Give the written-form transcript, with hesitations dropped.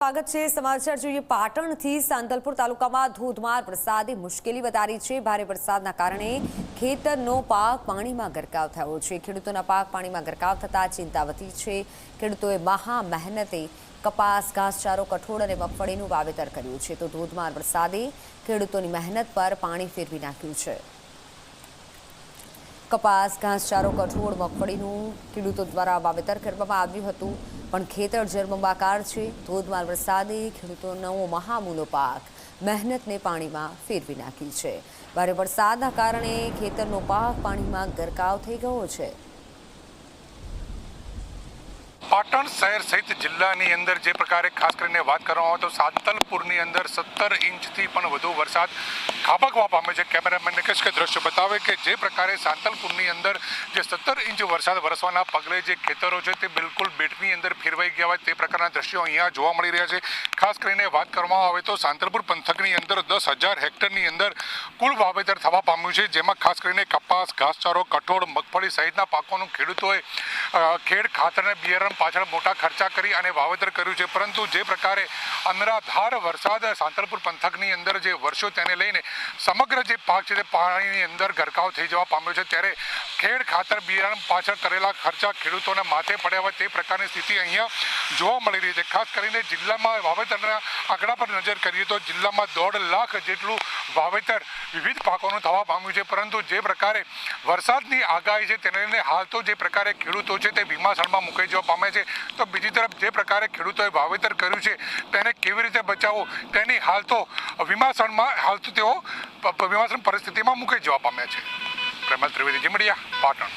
સ્વાગત છે સમાચાર જોઈએ પાટણથી સાંતલપુર તાલુકામાં ધોધમાર વરસાદે મુશ્કેલી વધારી છે। ભારે વરસાદના કારણે ખેતરનો પાક પાણીમાં ગરકાવ થયો છે। ખેડૂતોના પાક પાણીમાં ગરકાવ થતા ચિંતા વધી છે। ખેડૂતોએ મહા મહેનતે કપાસ, ઘાસચારો, કઠોળ અને મગફળીનું વાવેતર કર્યું છે, તો ધોધમાર વરસાદે ખેડૂતોની મહેનત પર પાણી ફેરવી નાખ્યું છે। કપાસ, ઘાસચારો, કઠોળ, મગફળીનું ખેડૂતો દ્વારા વાવેતર કરવામાં આવ્યું હતું, પણ ખેતર જળબંબાકાર છે। ધોધમાર વરસાદે ખેડૂતોનો મહામૂલો પાક મહેનતને પાણીમાં ફેરવી નાખી છે। ભારે વરસાદના કારણે ખેતરનો પાક પાણીમાં ગરકાવ થઈ ગયો છે। પાટણ શહેર સહિત જિલ્લાની અંદર જે પ્રકારે ખાસ કરીને વાત કરવામાં આવે તો સાંતલપુરની અંદર 17 ઇંચથી પણ વધુ વરસાદ ખાબકવા પામે છે। કેમેરામેન નિકેશ કે દ્રશ્ય બતાવે કે જે પ્રકારે સાંતલપુરની અંદર જે 17 ઇંચ વરસાદ વરસવાના પગલે જે ખેતરો છે તે બિલકુલ બેટની અંદર ફેરવાઈ ગયા હોય તે પ્રકારના દ્રશ્યો અહીંયા જોવા મળી રહ્યા છે। ખાસ કરીને વાત કરવામાં આવે તો સાંતલપુર પંથકની અંદર 10,000 હેક્ટરની અંદર કુલ વાવેતર થવા પામ્યું છે, જેમાં ખાસ કરીને કપાસ, ઘાસચારો, કઠોળ, મગફળી સહિતના પાકોનું ખેડૂતોએ ખેડ, ખાતર અને બિયારણ પાછળ મોટા ખર્ચા કરી અને વાવેતર કર્યું છે, પરંતુ જે પ્રકારે અનરાધાર વરસાદ સાંતલપુર પંથકની અંદર જે વરસ્યો તેને લઈને સમગ્ર જે પાક છે તે પાણીની અંદર ગરકાવ થઈ જવા પામ્યો છે। ત્યારે ખેડ, ખાતર, બિયારણ પાછળ કરેલા ખર્ચા ખેડૂતોને માથે પડ્યા હોય તે પ્રકારની સ્થિતિ અહીંયા જોવા મળી રહી છે। ખાસ કરીને જિલ્લામાં વાવેતરના આંકડા પર નજર કરીએ તો જિલ્લામાં 1.5 લાખ જેટલું વાવેતર વિવિધ પાકોનું થવા પામ્યું છે, પરંતુ જે પ્રકારે વરસાદની આગાહી છે તેને લઈને હાલ તો જે પ્રકારે ખેડૂતો છે તે વિમાસણમાં મુકાઈ જવા પામે છે, તો બીજી તરફ જે પ્રકારે ખેડૂતોએ વાવેતર કર્યું છે તેને કેવી રીતે બચાવવું તેની હાલ તો તેઓ વિમાસણ પરિસ્થિતિમાં મુકાઈ જવા પામ્યા છે। પ્રેમલ ત્રિવેદી, જીમડિયા, પાટણ।